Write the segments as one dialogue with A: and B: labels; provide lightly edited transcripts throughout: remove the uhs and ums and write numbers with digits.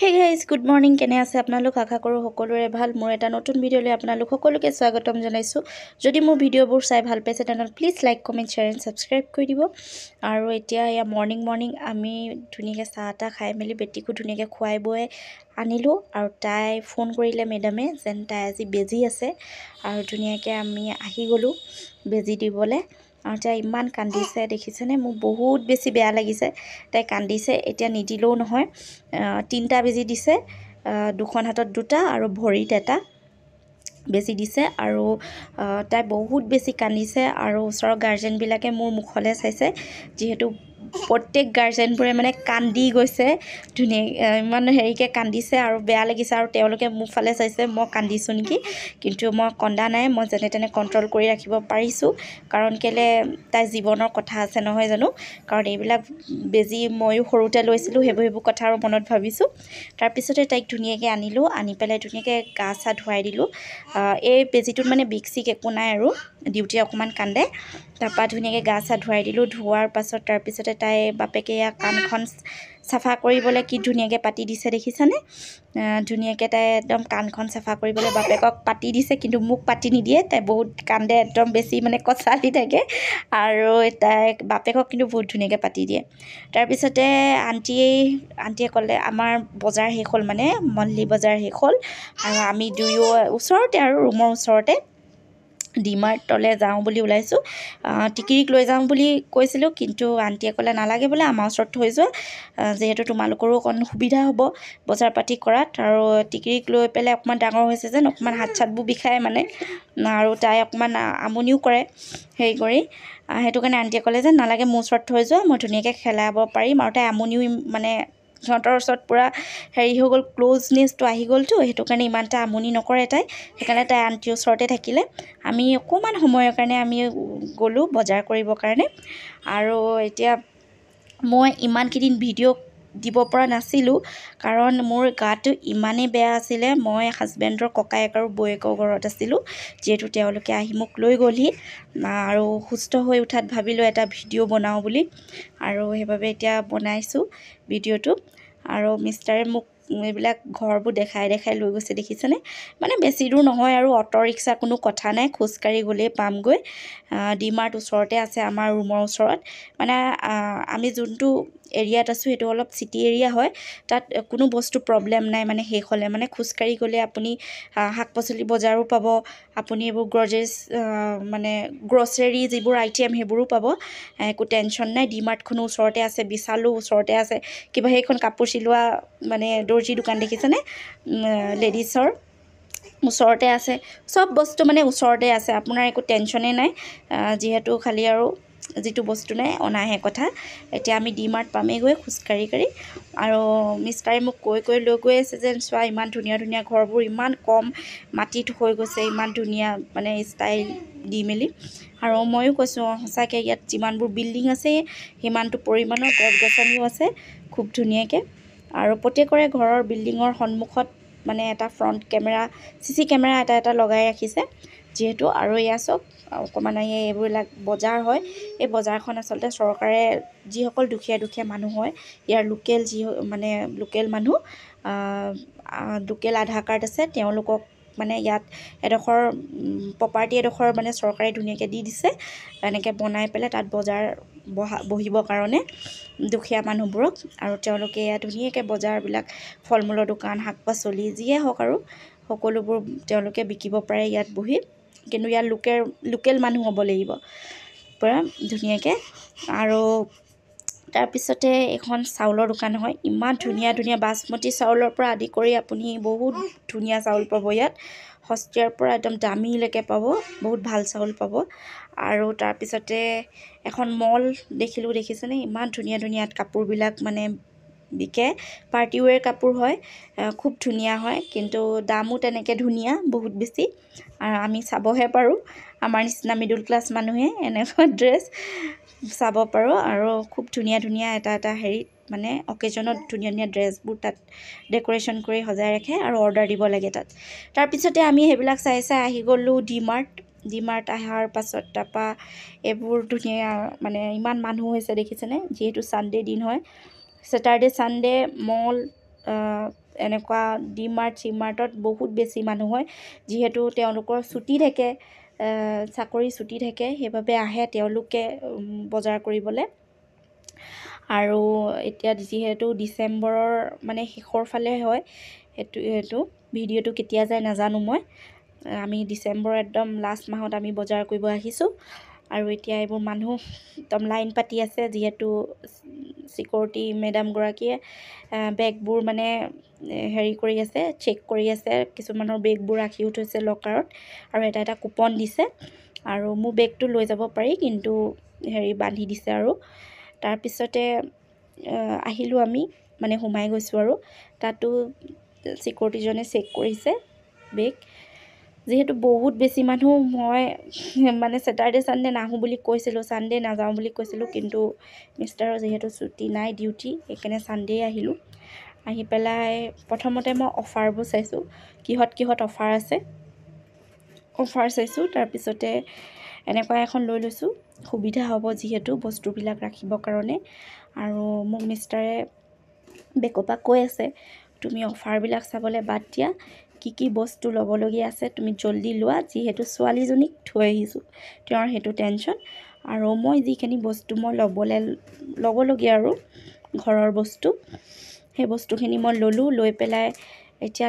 A: hey guys good morning কেনে আছে আপোনালোক আশা কৰোঁ সকলোৰে ভাল মোৰ এটা নতুন ভিডিঅ'লৈ আপোনালোক সকলোকে স্বাগতম জনাইছোঁ যদি মোৰ ভিডিঅ'বোৰ চাই ভাল পাইছে তেনেহ'লে please like comment share and subscribe কৰি দিব আৰু এতিয়া এয়া মৰ্ণিং আমি ধুনীয়াকৈ চাহ তাহ খাই মেলি বেটিকো ধুনীয়াকৈ খুৱাই বুৱাই আনিলোঁ আৰু তাই ফোন কৰিলে মেডামে যেন তাই আজি বেজি আছে আৰু ধুনীয়াকৈ আমি আহি গ'লোঁ বেজি দিবলৈ আৰু তাই ইমান কান্দিছে দেখিছেনে মোক বহুত বেছি বেয়া লাগিছে তাই কান্দিছে এতিয়া নিদিলেও নহয় 3টা বেজি দিছে দুখন হাতত 2টা আৰু ভৰিত এটা বেজি দিছে আৰু তাই বহুত বেছি কান্দিছে আৰু ওচৰৰ গাৰ্জেনবিলাকে মোৰ মুখলৈ চাইছে যিহেতু প্ৰত্যেক গাৰ্জেনবোৰে মানে কান্দি গৈছে ধুনীয়া ইমান হেৰিকৈ কান্দিছে আৰু বেয়া লাগিছে আৰু তেওঁলোকে মোৰ ফালে চাইছে মই কান্দিছোঁ নেকি কিন্তু মই কন্দা নাই মই যেনে তেনে কণ্ট্ৰল কৰি ৰাখিব পাৰিছোঁ কাৰণ কেলৈ তাই জীৱনৰ কথা আছে নহয় জানো কাৰণ এইবিলাক বেজি ময়ো সৰুতে লৈছিলোঁ সেইবোৰ কথা আৰু মনত ভাবিছোঁ তাৰপিছতে তাইক ধুনীয়াকৈ আনিলোঁ আনি পেলাই ধুনীয়াকৈ গা চা ধুৱাই দিলোঁ এই বেজিটোত মানে বিষ চিক একো নাই আৰু ডিউটি অকণমান কান্দে তাৰপৰা ধুনীয়াকৈ গা চা ধুৱাই দিলোঁ ধোৱাৰ পাছত তাৰপিছতে তাই বাপেকে কাণখন চাফা কৰিবলৈ কি ধুনীয়াকৈ পাতি দিছে দেখিছানে ধুনীয়াকৈ তাই একদম কাণখন চাফা কৰিবলৈ বাপেকক পাতি দিছে কিন্তু মোক পাতি নিদিয়ে তাই বহুত কান্দে একদম বেছি মানে কচালি থাকে আৰু তাই বাপেকক কিন্তু বহুত ধুনীয়াকৈ পাতি দিয়ে তাৰপিছতে আণ্টিয়ে ক'লে আমাৰ বজাৰ শেষ হ'ল মানে মন্থলি বজাৰ শেষ হ'ল আৰু আমি দুয়ো ওচৰতে আৰু ৰুমৰ ওচৰতে ডিমাৰ্টলৈ যাওঁ বুলি ওলাইছোঁ টিকিৰিক লৈ যাওঁ বুলি কৈছিলোঁ কিন্তু আণ্টিয়ে ক'লে নালাগে বোলে আমাৰ ওচৰত থৈ যোৱা যিহেতু তোমালোকৰো অকণ সুবিধা হ'ব বজাৰ পাতি কৰাত আৰু টিকিৰিক লৈ পেলাই অকণমান ডাঙৰ হৈছে যেন অকণমান হাত চাতবোৰ বিষায় মানে আৰু তাই অকণমান আমনিও কৰে হেৰি কৰি সেইটো কাৰণে আণ্টিয়ে ক'লে যে নালাগে মোৰ ওচৰত থৈ যোৱা মই ধুনীয়াকৈ খেলাব পাৰিম আৰু তাই আমনিও মানে সিহঁতৰ ওচৰত পূৰা হেৰি হৈ গ'ল ক্ল'জনেছটো আহি গ'লতো সেইটো কাৰণে ইমান এটা আমনি নকৰে তাই সেইকাৰণে তাই আণ্টিৰ ওচৰতে থাকিলে আমি অকণমান সময়ৰ কাৰণে আমি গ'লোঁ বজাৰ কৰিবৰ কাৰণে আৰু এতিয়া মই ইমানকেইদিন ভিডিঅ' দিব পৰা নাছিলোঁ কাৰণ মোৰ গাটো ইমানেই বেয়া আছিলে মই হাজবেণ্ডৰ ককায়েক আৰু বৌয়েকৰ ঘৰত আছিলোঁ যিহেতু তেওঁলোকে আহি মোক লৈ গ'লহি আৰু সুস্থ হৈ উঠাত ভাবিলোঁ এটা ভিডিঅ' বনাওঁ বুলি আৰু সেইবাবে এতিয়া বনাইছোঁ ভিডিঅ'টো আৰু মিষ্টাৰে মোক এইবিলাক ঘৰবোৰ দেখাই লৈ গৈছে দেখিছেনে মানে বেছি দূৰ নহয় আৰু অ'টো ৰিক্সা কোনো কথা নাই খোজকাঢ়ি গ'লেই পামগৈ ডিমাৰ্ট ওচৰতে আছে আমাৰ ৰুমৰ ওচৰত মানে আমি যোনটো এৰিয়াত আছোঁ সেইটো অলপ চিটি এৰিয়া হয় তাত কোনো বস্তু প্ৰব্লেম নাই মানে শেষ হ'লে মানে খোজকাঢ়ি গ'লে আপুনি শাক পাচলি বজাৰো পাব আপুনি এইবোৰ মানে গ্ৰ'চাৰী যিবোৰ আইটেম সেইবোৰো পাব একো টেনশ্যন নাই ডিমাৰ্টখনো ওচৰতে আছে বিশালো ওচৰতে আছে কিবা সেইখন কাপোৰ চিলোৱা মানে দৰ্জী দোকান দেখিছেনে লেডিছৰ ওচৰতে আছে চব বস্তু মানে ওচৰতে আছে আপোনাৰ একো টেনশ্যনেই নাই যিহেতু খালি আৰু যিটো বস্তু নাই অনাহে কথা এতিয়া আমি ডিমাৰ্ট পামেগৈ খোজকাঢ়ি আৰু মিষ্টাৰে মোক কৈ লৈ গৈ আছে যেন চোৱা ইমান ধুনীয়া ঘৰবোৰ ইমান কম মাটিত হৈ গৈছে ইমান ধুনীয়া মানে ষ্টাইল দি মেলি আৰু ময়ো কৈছোঁ সঁচাকৈ ইয়াত যিমানবোৰ বিল্ডিং আছে সিমানটো পৰিমাণৰ গছ গছনিও আছে খুব ধুনীয়াকৈ আৰু প্ৰত্যেকৰে ঘৰৰ বিল্ডিঙৰ সন্মুখত মানে এটা ফ্ৰণ্ট কেমেৰা CC কেমেৰা এটা লগাই ৰাখিছে যিহেতু আৰু এয়া চব অকণমান এইবিলাক বজাৰ হয় এই বজাৰখন আচলতে চৰকাৰে যিসকল দুখীয়া মানুহ হয় ইয়াৰ লোকেল মানুহ লোকেল আধাৰ কাৰ্ড আছে তেওঁলোকক মানে ইয়াত এডোখৰ প্ৰপাৰ্টি এডোখৰ মানে চৰকাৰে ধুনীয়াকৈ দি দিছে এনেকৈ বনাই পেলাই তাত বজাৰ বহিবৰ কাৰণে দুখীয়া মানুহবোৰক আৰু তেওঁলোকে ইয়াত ধুনীয়াকৈ বজাৰবিলাক ফল মূলৰ দোকান শাক পাচলি যিয়ে হওক আৰু সকলোবোৰ তেওঁলোকে বিকিব পাৰে ইয়াত বহি কিন্তু ইয়াত লোকেল মানুহ হ'ব লাগিব পূৰা ধুনীয়াকৈ আৰু তাৰপিছতে এখন চাউলৰ দোকান হয় ইমান ধুনীয়া বাচমতি চাউলৰ পৰা আদি কৰি আপুনি বহুত ধুনীয়া চাউল পাব ইয়াত সস্তীয়াৰ পৰা একদম দামীলৈকে পাব বহুত ভাল চাউল পাব আৰু তাৰপিছতে এখন মল দেখিছেনে ইমান ধুনীয়া ইয়াত কাপোৰবিলাক মানে বিকে পাৰ্টিৱেৰ কাপোৰ হয় খুব ধুনীয়া হয় কিন্তু দামো তেনেকৈ ধুনীয়া বহুত বেছি আৰু আমি চাবহে পাৰোঁ আমাৰ নিচিনা মিডল ক্লাছ মানুহে এনেকুৱা ড্ৰেছ চাব পাৰোঁ আৰু খুব ধুনীয়া এটা হেৰিত মানে অকেজনত ধুনীয়া ড্ৰেছবোৰ তাত ডেক'ৰেশ্যন কৰি সজাই ৰাখে আৰু অৰ্ডাৰ দিব লাগে তাত তাৰপিছতে আমি সেইবিলাক চাই আহি গ'লোঁ ডিমাৰ্ট অহাৰ পাছত তাৰপৰা এইবোৰ ধুনীয়া মানে ইমান মানুহ হৈছে দেখিছেনে যিহেতু ছানডে' দিন হয় ছেটাৰডে ছানডে মল এনেকুৱা ডিমাৰ্ট চিমাৰ্টত বহুত বেছি মানুহ হয় যিহেতু তেওঁলোকৰ ছুটি থাকে চাকৰি ছুটি থাকে সেইবাবে আহে তেওঁলোকে বজাৰ কৰিবলৈ আৰু এতিয়া যিহেতু ডিচেম্বৰৰ মানে শেষৰ ফালে হয় সেইটো ভিডিঅ'টো কেতিয়া যায় নাজানো মই আমি ডিচেম্বৰ একদম লাষ্ট মাহত আমি বজাৰ কৰিব আহিছোঁ আৰু এতিয়া এইবোৰ মানুহ একদম লাইন পাতি আছে যিহেতু চিকিউৰিটি মেডামগৰাকীয়ে বেগবোৰ মানে হেৰি কৰি আছে চেক কৰি আছে কিছুমানৰ বেগবোৰ ৰাখিও থৈছে লকাৰত আৰু এটা কুপন দিছে আৰু মোৰ বেগটো লৈ যাব পাৰি কিন্তু হেৰি বান্ধি দিছে আৰু তাৰপিছতে আহিলোঁ আমি মানে সোমাই গৈছোঁ আৰু তাতো চিকিউৰিটিজনে চেক কৰিছে বেগ যিহেতু বহুত বেছি মানুহ মই মানে ছেটাৰডে ছানডে নাহোঁ বুলি কৈছিলোঁ ছানডে নাযাওঁ বুলি কৈছিলোঁ কিন্তু মিষ্টাৰৰ যিহেতু ছুটি নাই ডিউটি সেইকাৰণে ছানডে আহিলোঁ আহি পেলাই প্ৰথমতে মই অফাৰবোৰ চাইছোঁ কিহত অফাৰ আছে অফাৰ চাইছোঁ তাৰপিছতে এনেকুৱা এখন লৈ লৈছোঁ সুবিধা হ'ব যিহেতু বস্তুবিলাক ৰাখিবৰ কাৰণে আৰু মোক মিষ্টাৰে বেকৰ পৰা কৈ আছে তুমি অফাৰবিলাক চাবলৈ বাদ দিয়া কি বস্তু ল'বলগীয়া আছে তুমি জল্দি লোৱা যিহেতু ছোৱালীজনীক থৈ আহিছোঁ তেওঁৰ সেইটো টেনশ্যন আৰু মই যিখিনি বস্তু মই ল'বলগীয়া আৰু ঘৰৰ বস্তু সেই বস্তুখিনি মই ল'লোঁ লৈ পেলাই এতিয়া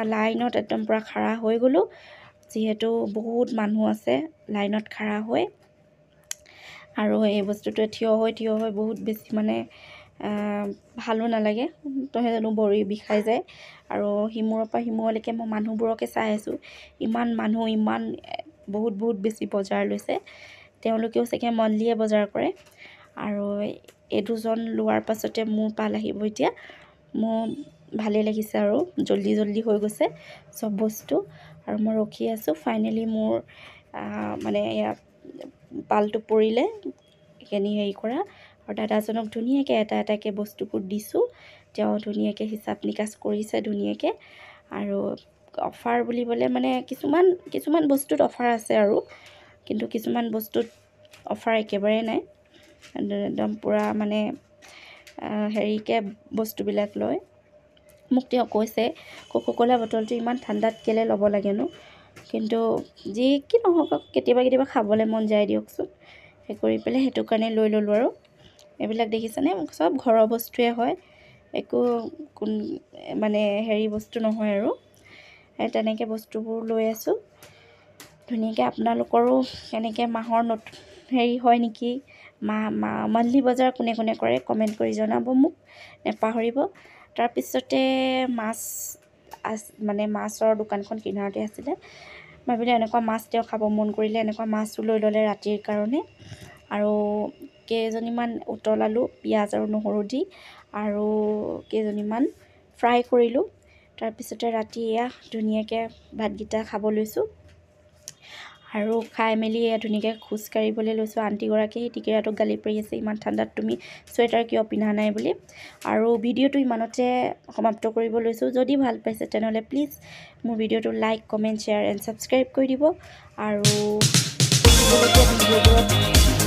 A: লাইনত একদম পূৰা খাৰা হৈ গ'লোঁ যিহেতু বহুত মানুহ আছে লাইনত খাৰা হৈ আৰু এই বস্তুটোৱে থিয় হৈ বহুত বেছি মানে ভালো নালাগে তহে জানো ভৰি বিষাই যায় আৰু সিমূৰৰ পৰা সিমূৰলৈকে মই মানুহবোৰকে চাই আছোঁ ইমান মানুহ ইমান বহুত বেছি বজাৰ লৈছে তেওঁলোকেও চাগে মনলিয়ে বজাৰ কৰে আৰু এই দুজন লোৱাৰ পাছতে মোৰ পাল আহিব এতিয়া মোৰ ভালেই লাগিছে আৰু জল্দি হৈ গৈছে চব বস্তু আৰু মই ৰখি আছোঁ ফাইনেলি মোৰ মানে এয়া পালটো পৰিলে এইখিনি হেৰি কৰা আৰু দাদাজনক ধুনীয়াকৈ এটাকৈ বস্তুবোৰ দিছোঁ তেওঁ ধুনীয়াকৈ হিচাপ নিকাচ কৰিছে ধুনীয়াকৈ আৰু অফাৰ বুলিবলৈ মানে কিছুমান বস্তুত অফাৰ আছে আৰু কিন্তু কিছুমান বস্তুত অফাৰ একেবাৰে নাই একদম পূৰা মানে হেৰিকৈ বস্তুবিলাক লয় মোক তেওঁ কৈছে কোকোকোলা বটলটো ইমান ঠাণ্ডাত কেলৈ ল'ব লাগেনো কিন্তু যি কি নহওক কেতিয়াবা খাবলৈ মন যায় দিয়কচোন সেই কৰি পেলাই সেইটো কাৰণে লৈ ল'লোঁ আৰু এইবিলাক দেখিছেনে চব ঘৰৰ বস্তুৱে হয় একো মানে হেৰি বস্তু নহয় আৰু তেনেকৈ বস্তুবোৰ লৈ আছোঁ ধুনীয়াকৈ আপোনালোকৰো এনেকৈ মাহৰ হেৰি হয় নেকি মান্থলি বজাৰ কোনে কৰে কমেণ্ট কৰি জনাব মোক নেপাহৰিব তাৰপিছতে মানে মাছৰ দোকানখন কিনাৰতে আছিলে ভাবিলে এনেকুৱা মাছ তেওঁ খাব মন কৰিলে এনেকুৱা মাছো লৈ ল'লে ৰাতিৰ কাৰণে আৰু কেইজনীমান উতলালোঁ পিঁয়াজ আৰু নহৰু দি আৰু কেইজনীমান ফ্ৰাই কৰিলোঁ তাৰপিছতে ৰাতি এয়া ধুনীয়াকৈ ভাতকেইটা খাব লৈছোঁ আৰু খাই মেলি ধুনীয়াকৈ খোজ কাঢ়িবলৈ লৈছোঁ আণ্টিগৰাকী টিকেৰাটোক গালি পাৰি আছে ইমান ঠাণ্ডাত তুমি চুৱেটাৰ কিয় পিন্ধা নাই বুলি আৰু ভিডিঅ'টো ইমানতে সমাপ্ত কৰিব লৈছোঁ যদি ভাল পাইছে তেনেহ'লে প্লিজ মোৰ ভিডিঅ'টো like comment share and subscribe কৰি দিব আৰু ভিডিঅ'বোৰত